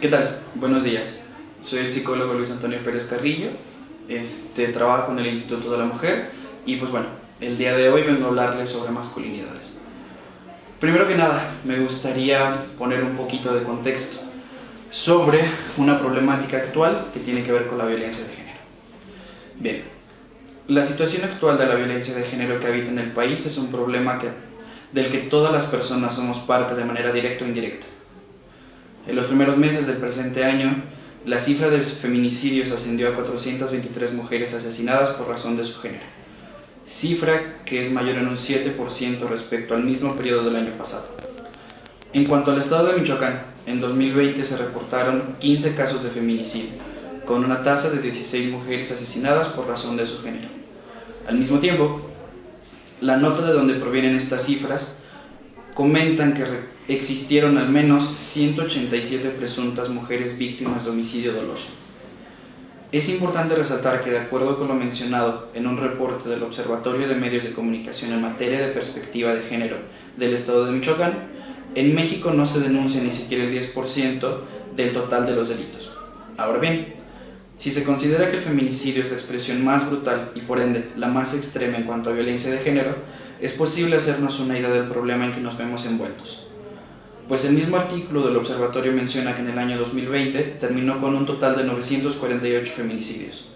¿Qué tal? Buenos días. Soy el psicólogo Luis Antonio Pérez Carrillo. Trabajo en el Instituto de la Mujer y pues bueno, el día de hoy vengo a hablarles sobre masculinidades. Primero que nada, me gustaría poner un poquito de contexto sobre una problemática actual que tiene que ver con la violencia de género. Bien, la situación actual de la violencia de género que habita en el país es un problema del que todas las personas somos parte de manera directa o indirecta. En los primeros meses del presente año, la cifra de feminicidios ascendió a 423 mujeres asesinadas por razón de su género, cifra que es mayor en un 7% respecto al mismo periodo del año pasado. En cuanto al estado de Michoacán, en 2020 se reportaron 15 casos de feminicidio, con una tasa de 16 mujeres asesinadas por razón de su género. Al mismo tiempo, la nota de donde provienen estas cifras comentan que existieron al menos 187 presuntas mujeres víctimas de homicidio doloso. Es importante resaltar que, de acuerdo con lo mencionado en un reporte del Observatorio de Medios de Comunicación en materia de perspectiva de género del estado de Michoacán, en México no se denuncia ni siquiera el 10% del total de los delitos. Ahora bien, si se considera que el feminicidio es la expresión más brutal y por ende la más extrema en cuanto a violencia de género, es posible hacernos una idea del problema en que nos vemos envueltos. Pues el mismo artículo del observatorio menciona que en el año 2020 terminó con un total de 948 feminicidios,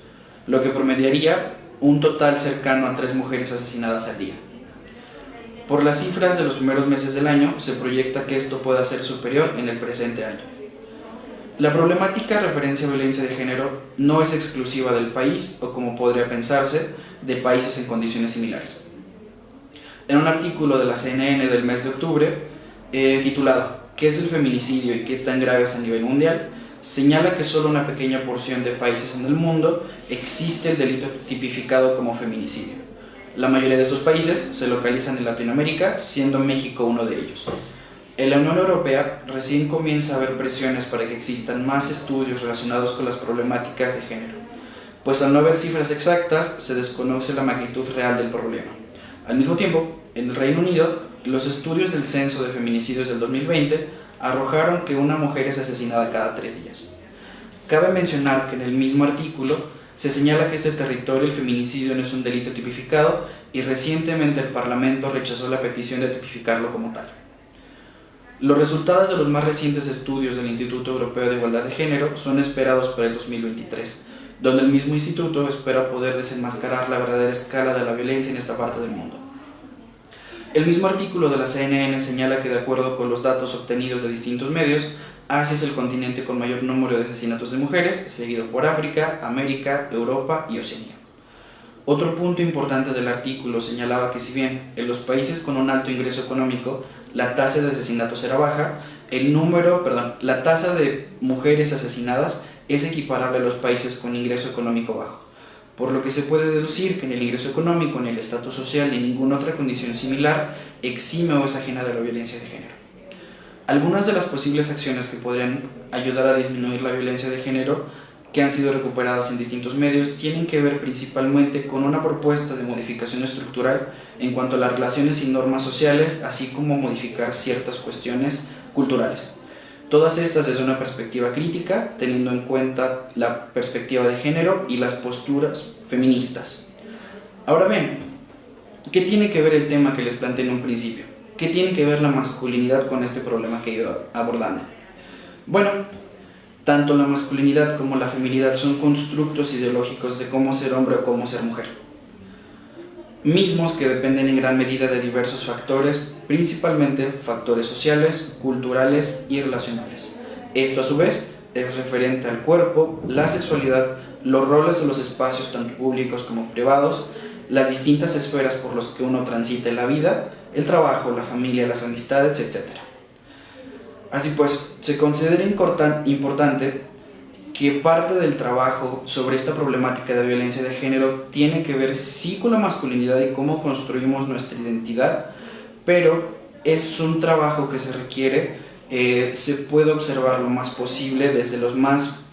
lo que promediaría un total cercano a 3 mujeres asesinadas al día. Por las cifras de los primeros meses del año, se proyecta que esto pueda ser superior en el presente año. La problemática referencia a violencia de género no es exclusiva del país o, como podría pensarse, de países en condiciones similares. En un artículo de la CNN del mes de octubre, titulado ¿Qué es el feminicidio y qué tan grave es a nivel mundial?, señala que solo una pequeña porción de países en el mundo existe el delito tipificado como feminicidio. La mayoría de esos países se localizan en Latinoamérica, siendo México uno de ellos. En la Unión Europea recién comienza a haber presiones para que existan más estudios relacionados con las problemáticas de género, pues al no haber cifras exactas se desconoce la magnitud real del problema. Al mismo tiempo, en el Reino Unido, los estudios del censo de feminicidios del 2020 arrojaron que una mujer es asesinada cada 3 días. Cabe mencionar que en el mismo artículo se señala que este territorio el feminicidio no es un delito tipificado y recientemente el Parlamento rechazó la petición de tipificarlo como tal. Los resultados de los más recientes estudios del Instituto Europeo de Igualdad de Género son esperados para el 2023, donde el mismo instituto espera poder desenmascarar la verdadera escala de la violencia en esta parte del mundo. El mismo artículo de la CNN señala que, de acuerdo con los datos obtenidos de distintos medios, Asia es el continente con mayor número de asesinatos de mujeres, seguido por África, América, Europa y Oceanía. Otro punto importante del artículo señalaba que, si bien en los países con un alto ingreso económico la tasa de asesinatos era baja, la tasa de mujeres asesinadas es equiparable a los países con ingreso económico bajo, por lo que se puede deducir que ni el ingreso económico, ni el estatus social, ni ninguna otra condición similar exime o es ajena de la violencia de género. Algunas de las posibles acciones que podrían ayudar a disminuir la violencia de género, que han sido recuperadas en distintos medios, tienen que ver principalmente con una propuesta de modificación estructural en cuanto a las relaciones y normas sociales, así como modificar ciertas cuestiones culturales. Todas estas desde una perspectiva crítica, teniendo en cuenta la perspectiva de género y las posturas feministas. Ahora bien, ¿qué tiene que ver el tema que les planteé en un principio? ¿Qué tiene que ver la masculinidad con este problema que he ido abordando? Bueno, tanto la masculinidad como la feminidad son constructos ideológicos de cómo ser hombre o cómo ser mujer, mismos que dependen en gran medida de diversos factores, principalmente factores sociales, culturales y relacionales. Esto, a su vez, es referente al cuerpo, la sexualidad, los roles de los espacios tanto públicos como privados, las distintas esferas por las que uno transita en la vida, el trabajo, la familia, las amistades, etc. Así pues, se considera importante que parte del trabajo sobre esta problemática de violencia de género tiene que ver sí con la masculinidad y cómo construimos nuestra identidad, pero es un trabajo que se requiere, se puede observar lo más posible desde los más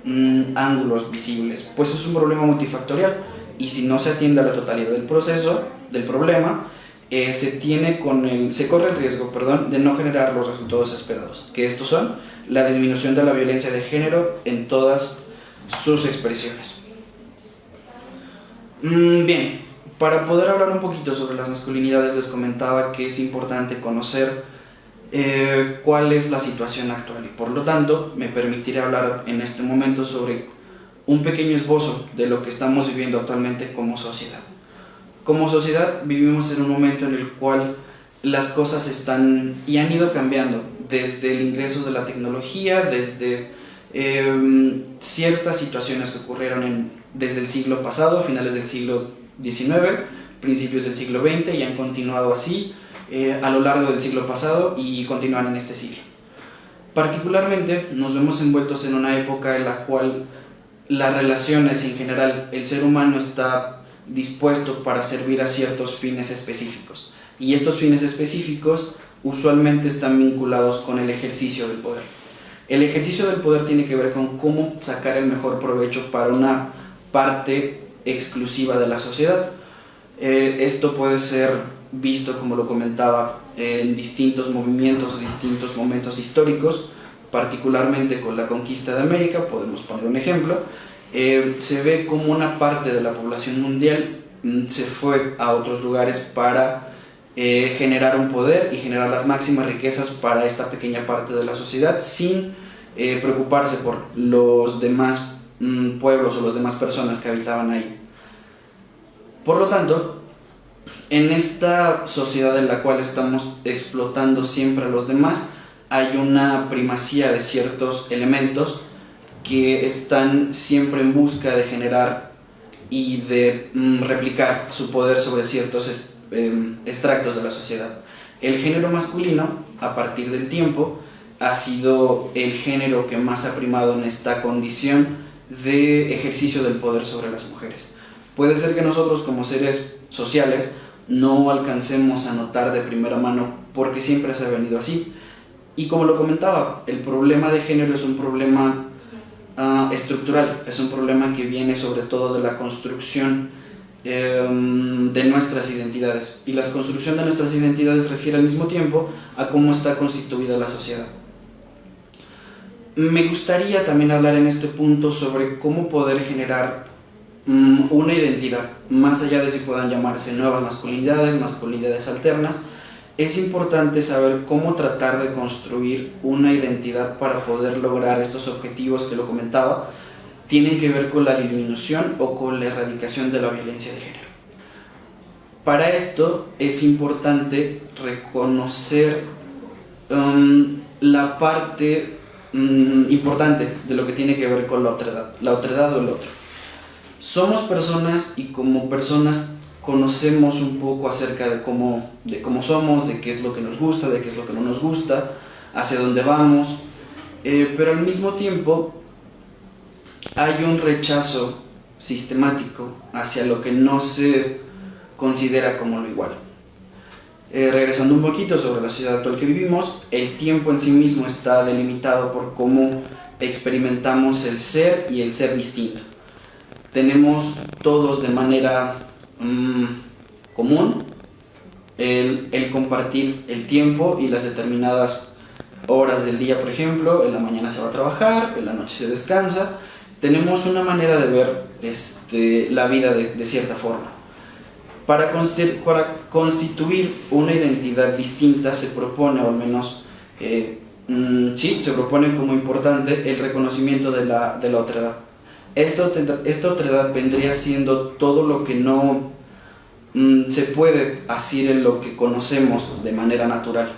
ángulos visibles, pues es un problema multifactorial y si no se atiende a la totalidad del proceso, del problema, se corre el riesgo, de no generar los resultados esperados, que estos son la disminución de la violencia de género en todas sus expresiones. Bien, para poder hablar un poquito sobre las masculinidades les comentaba que es importante conocer cuál es la situación actual, y por lo tanto me permitiré hablar en este momento sobre un pequeño esbozo de lo que estamos viviendo actualmente como sociedad. Como sociedad vivimos en un momento en el cual las cosas están y han ido cambiando desde el ingreso de la tecnología, desde ciertas situaciones que ocurrieron desde el siglo pasado, finales del siglo XIX, principios del siglo XX, y han continuado así a lo largo del siglo pasado y continúan en este siglo. Particularmente nos vemos envueltos en una época en la cual las relaciones en general, el ser humano está dispuesto para servir a ciertos fines específicos, y estos fines específicos usualmente están vinculados con el ejercicio del poder. El ejercicio del poder tiene que ver con cómo sacar el mejor provecho para una parte exclusiva de la sociedad. Esto puede ser visto, como lo comentaba, en distintos movimientos o distintos momentos históricos, particularmente con la conquista de América, podemos poner un ejemplo. Se ve como una parte de la población mundial se fue a otros lugares para generar un poder y generar las máximas riquezas para esta pequeña parte de la sociedad, sin preocuparse por los demás pueblos o las demás personas que habitaban ahí. Por lo tanto, en esta sociedad en la cual estamos explotando siempre a los demás, hay una primacía de ciertos elementos que están siempre en busca de generar y de replicar su poder sobre ciertos extractos de la sociedad. El género masculino, a partir del tiempo, ha sido el género que más ha primado en esta condición de ejercicio del poder sobre las mujeres. Puede ser que nosotros, como seres sociales, no alcancemos a notar de primera mano porque siempre se ha venido así. Y como lo comentaba, el problema de género es un problema estructural, es un problema que viene sobre todo de la construcción de nuestras identidades, y la construcción de nuestras identidades refiere al mismo tiempo a cómo está constituida la sociedad. Me gustaría también hablar en este punto sobre cómo poder generar una identidad, más allá de si puedan llamarse nuevas masculinidades, masculinidades alternas. Es importante saber cómo tratar de construir una identidad para poder lograr estos objetivos que lo comentaba. Tienen que ver con la disminución o con la erradicación de la violencia de género. Para esto es importante reconocer la parte importante de lo que tiene que ver con la otredad o el otro. Somos personas, y como personas conocemos un poco acerca de cómo somos, de qué es lo que nos gusta, de qué es lo que no nos gusta, hacia dónde vamos, pero al mismo tiempo hay un rechazo sistemático hacia lo que no se considera como lo igual. Regresando un poquito sobre la sociedad actual que vivimos, el tiempo en sí mismo está delimitado por cómo experimentamos el ser y el ser distinto. Tenemos todos de manera común el compartir el tiempo y las determinadas horas del día. Por ejemplo, en la mañana se va a trabajar, en la noche se descansa. Tenemos una manera de ver la vida de cierta forma. Para constituir una identidad distinta se propone, o al menos se propone como importante el reconocimiento de la otredad. Esta otredad vendría siendo todo lo que no se puede hacer en lo que conocemos de manera natural.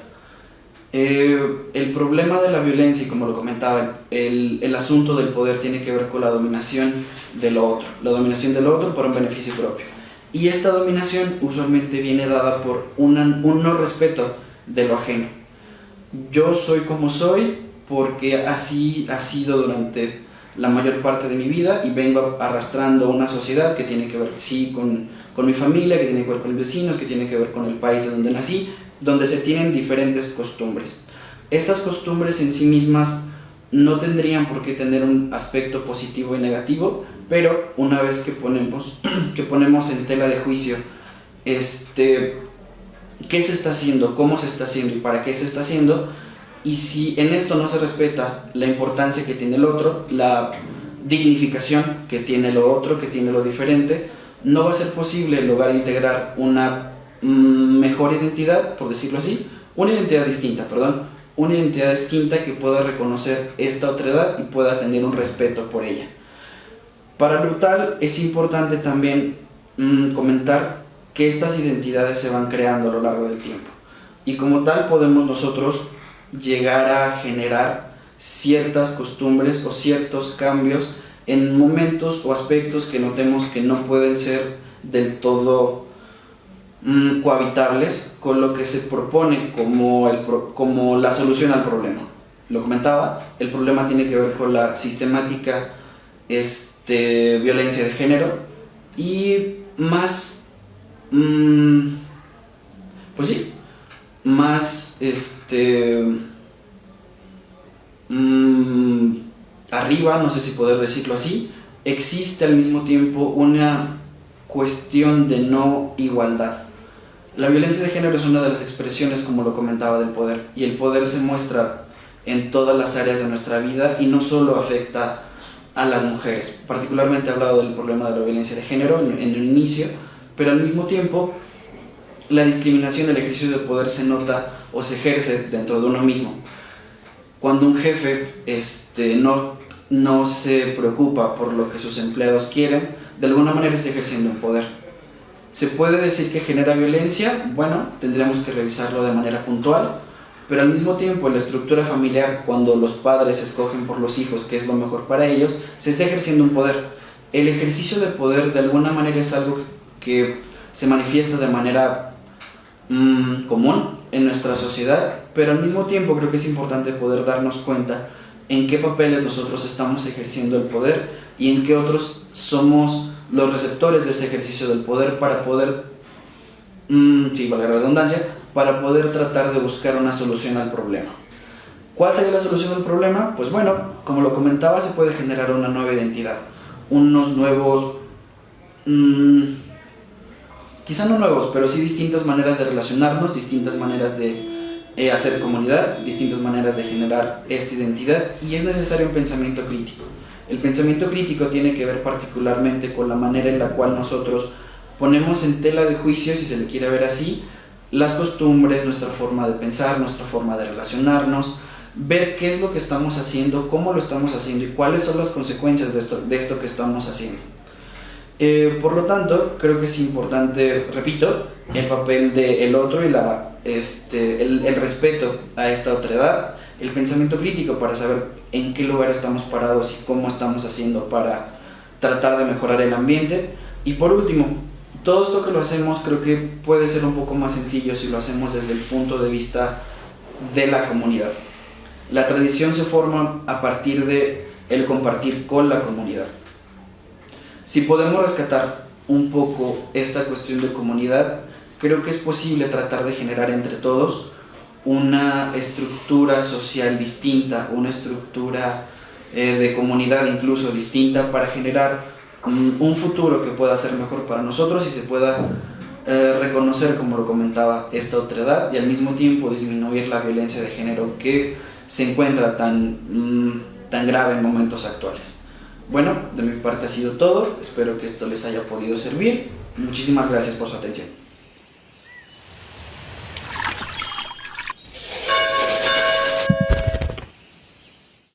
El problema de la violencia, y como lo comentaba, el asunto del poder tiene que ver con la dominación de lo otro por un beneficio propio. Y esta dominación usualmente viene dada por un no respeto de lo ajeno. Yo soy como soy porque así ha sido durante la mayor parte de mi vida, y vengo arrastrando una sociedad que tiene que ver con mi familia, que tiene que ver con mis vecinos, que tiene que ver con el país de donde nací, donde se tienen diferentes costumbres. Estas costumbres en sí mismas no tendrían por qué tener un aspecto positivo y negativo, pero una vez que ponemos en tela de juicio qué se está haciendo, cómo se está haciendo y para qué se está haciendo, Y si en esto no se respeta la importancia que tiene el otro, la dignificación que tiene lo otro, que tiene lo diferente, no va a ser posible lograr integrar una mejor identidad, por decirlo así, una identidad distinta, que pueda reconocer esta otredad y pueda tener un respeto por ella. Para lo tal es importante también comentar que estas identidades se van creando a lo largo del tiempo y como tal podemos nosotros llegar a generar ciertas costumbres o ciertos cambios en momentos o aspectos que notemos que no pueden ser del todo cohabitables con lo que se propone como la solución al problema. Lo comentaba, el problema tiene que ver con la sistemática violencia de género y más, pues sí, más arriba, no sé si poder decirlo así, existe al mismo tiempo una cuestión de no igualdad. La violencia de género es una de las expresiones, como lo comentaba, del poder, y el poder se muestra en todas las áreas de nuestra vida y no solo afecta a las mujeres. Particularmente he hablado del problema de la violencia de género en el inicio, pero al mismo tiempo la discriminación, el ejercicio del poder se nota o se ejerce dentro de uno mismo. Cuando un jefe no se preocupa por lo que sus empleados quieren, de alguna manera está ejerciendo un poder. ¿Se puede decir que genera violencia? Bueno, tendremos que revisarlo de manera puntual, pero al mismo tiempo en la estructura familiar, cuando los padres escogen por los hijos qué es lo mejor para ellos, se está ejerciendo un poder. El ejercicio de poder de alguna manera es algo que se manifiesta de manera común en nuestra sociedad, pero al mismo tiempo creo que es importante poder darnos cuenta en qué papeles nosotros estamos ejerciendo el poder y en qué otros somos los receptores de ese ejercicio del poder para poder, sí, valga la redundancia, para poder tratar de buscar una solución al problema. ¿Cuál sería la solución al problema? Pues bueno, como lo comentaba, se puede generar una nueva identidad, unos nuevos, quizá no nuevos, pero sí distintas maneras de relacionarnos, distintas maneras de hacer comunidad, distintas maneras de generar esta identidad, y es necesario un pensamiento crítico. El pensamiento crítico tiene que ver particularmente con la manera en la cual nosotros ponemos en tela de juicio, si se le quiere ver así, las costumbres, nuestra forma de pensar, nuestra forma de relacionarnos, ver qué es lo que estamos haciendo, cómo lo estamos haciendo y cuáles son las consecuencias de esto que estamos haciendo. Por lo tanto, creo que es importante, repito, el papel del otro y el respeto a esta otredad, el pensamiento crítico para saber en qué lugar estamos parados y cómo estamos haciendo para tratar de mejorar el ambiente. Y por último, todo esto que lo hacemos creo que puede ser un poco más sencillo si lo hacemos desde el punto de vista de la comunidad. La tradición se forma a partir de el compartir con la comunidad. Si podemos rescatar un poco esta cuestión de comunidad, creo que es posible tratar de generar entre todos una estructura social distinta, una estructura de comunidad incluso distinta para generar un futuro que pueda ser mejor para nosotros y se pueda reconocer, como lo comentaba, esta otredad y al mismo tiempo disminuir la violencia de género que se encuentra tan grave en momentos actuales. Bueno, de mi parte ha sido todo, espero que esto les haya podido servir. Muchísimas gracias por su atención.